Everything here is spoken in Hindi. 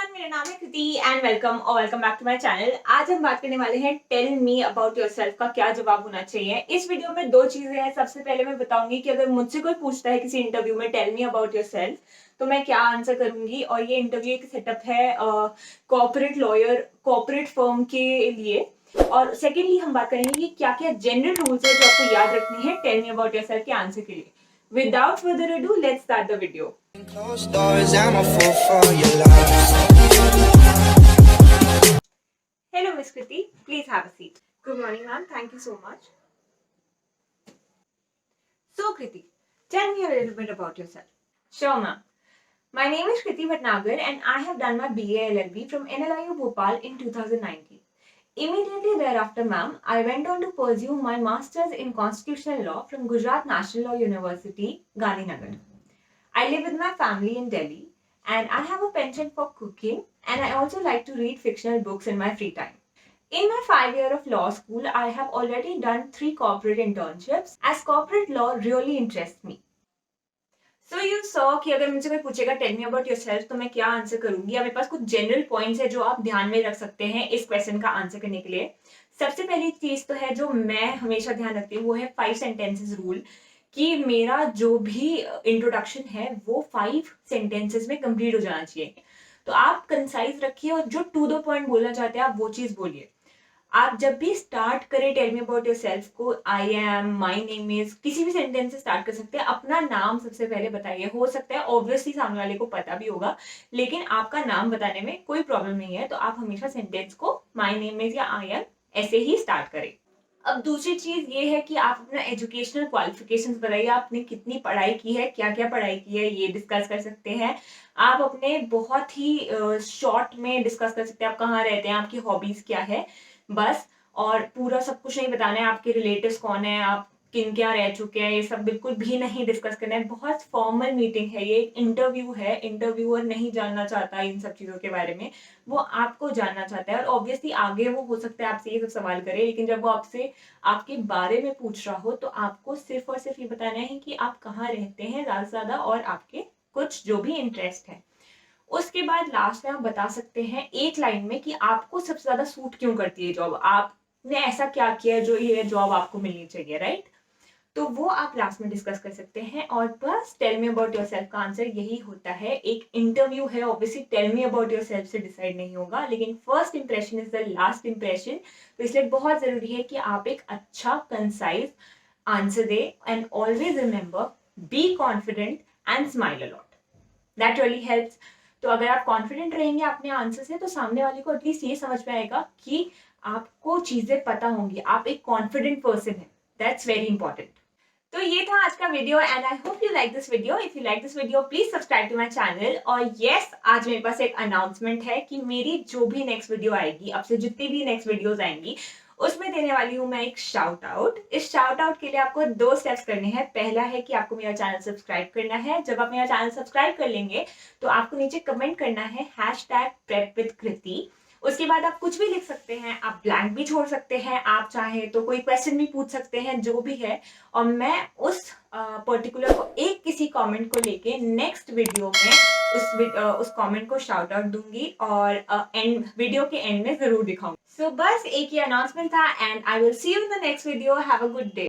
एवरीवन, मेरा नाम है Kriti and welcome back to my channel. आज हम बात करने वाले हैं टेल मी अबाउट योरसेल्फ का क्या जवाब होना चाहिए। इस वीडियो में दो चीजें हैं। सबसे पहले मैं बताऊंगी कि अगर मुझसे कोई पूछता है किसी इंटरव्यू में टेल मी अबाउट योरसेल्फ तो मैं क्या आंसर करूंगी। और ये इंटरव्यू एक सेटअप है कॉर्पोरेट लॉयर कॉर्पोरेट फर्म के लिए। और सेकेंडली हम बात करेंगे कि क्या क्या जनरल रूल्स है जो आपको याद रखने हैं टेल मी अबाउट योरसेल्फ के आंसर के लिए। Without further ado, let's start the video. Closed doors, I'm a fool for your love. Hello, Miss Kriti. Please have a seat. Good morning, ma'am. Thank you so much. So, Kriti, tell me a little bit about yourself. Sure, ma'am. My name is Kriti Bhatnagar and I have done my BA LLB from NLIU Bhopal in 2019. Immediately thereafter, ma'am, I went on to pursue my Masters in Constitutional Law from Gujarat National Law University, Gandhinagar. I live with my family in Delhi and I have a penchant for cooking and I also like to read fictional books in my free time. In my 5 year of law school, I have already done 3 corporate internships as corporate law really interests me. So you saw कि अगर मुझसे कोई पूछेगा टेल मी अबाउट योरसेल्फ तो मैं क्या आंसर करूंगी। मेरे पास कुछ जनरल पॉइंट्स है जो आप ध्यान में रख सकते हैं इस क्वेश्चन का आंसर करने के लिए। सबसे पहली चीज तो है जो मैं हमेशा ध्यान रखती हूँ वो है 5 सेंटेंसेस रूल, कि मेरा जो भी इंट्रोडक्शन है वो 5 सेंटेंसेस में कंप्लीट हो जाना चाहिए। तो आप कंसाइज रखिए और जो टू द पॉइंट बोलना चाहते हैं आप वो चीज बोलिए। आप जब भी स्टार्ट करें टेल मी अबाउट योरसेल्फ को I am, my name is, किसी भी सेंटेंस से स्टार्ट कर सकते हैं। अपना नाम सबसे पहले बताइए। हो सकता है ऑब्वियसली सामने वाले को पता भी होगा लेकिन आपका नाम बताने में कोई प्रॉब्लम नहीं है, तो आप हमेशा सेंटेंस को माय नेम इज या आई एम ऐसे ही स्टार्ट करें। अब दूसरी चीज ये है कि आप अपना एजुकेशनल क्वालिफिकेशंस बताइए। आपने कितनी पढ़ाई की है, क्या क्या पढ़ाई की है, ये डिस्कस कर सकते हैं। आप अपने बहुत ही शॉर्ट में डिस्कस कर सकते हैं आप कहाँ रहते हैं, आपकी हॉबीज क्या है, बस। और पूरा सब कुछ नहीं बताना है, आपके रिलेटिव्स कौन है, आप किन क्या रह चुके हैं, ये सब बिल्कुल भी नहीं डिस्कस करना है। बहुत फॉर्मल मीटिंग है, ये एक इंटरव्यू है। इंटरव्यूअर नहीं जानना चाहता इन सब चीजों के बारे में, वो आपको जानना चाहता है। और ऑब्वियसली आगे वो हो सकता है आपसे ये सब सवाल करे, लेकिन जब वो आपसे आपके बारे में पूछ रहा हो तो आपको सिर्फ और सिर्फ ये बताना है कि आप कहाँ रहते हैं ज्यादा से ज्यादा और आपके कुछ जो भी इंटरेस्ट है। उसके बाद लास्ट में आप बता सकते हैं एक लाइन में कि आपको सबसे ज्यादा सूट क्यों करती है जॉब, आपने ऐसा क्या किया जो ये जॉब आपको मिलनी चाहिए, राइट। तो वो आप लास्ट में डिस्कस कर सकते हैं। और बस टेल मी अबाउट योरसेल्फ का आंसर यही होता है। एक इंटरव्यू है, obviously tell me about yourself से डिसाइड नहीं होगा, लेकिन first impression is the last impression. तो इसलिए बहुत जरूरी है कि आप एक अच्छा कंसाइज आंसर दे। And always remember, be confident and smile a lot, that really helps. तो अगर आप कॉन्फिडेंट रहेंगे अपने आंसर से तो सामने वाले को एटलीस्ट ये समझ में आएगा कि आपको चीजें पता होंगी, आप एक कॉन्फिडेंट पर्सन है। That's very important. तो ये था आज का video and I hope you like this video. If you like this video please subscribe to my channel. और यस, आज मेरे पास एक अनाउंसमेंट है कि मेरी जो भी नेक्स्ट वीडियो आएगी, अब से जितनी भी नेक्स्ट वीडियोस आएंगी उसमें देने वाली हूँ मैं एक शाउट आउट। इस शाउट आउट के लिए आपको 2 स्टेप्स करने हैं। पहला है कि आपको मेरा चैनल सब्सक्राइब करना है। जब आप मेरा चैनल सब्सक्राइब कर लेंगे तो आपको नीचे कमेंट करना है #prepwithkriti। उसके बाद आप कुछ भी लिख सकते हैं, आप ब्लैंक भी छोड़ सकते हैं, आप चाहें तो कोई क्वेश्चन भी पूछ सकते हैं, जो भी है। और मैं उस पर्टिकुलर को एक किसी कमेंट को लेके नेक्स्ट वीडियो में उस कमेंट को शाउट आउट दूंगी और वीडियो के एंड में जरूर दिखाऊंगी। सो बस एक ही अनाउंसमेंट था and I will see you in the next video. Have a good day.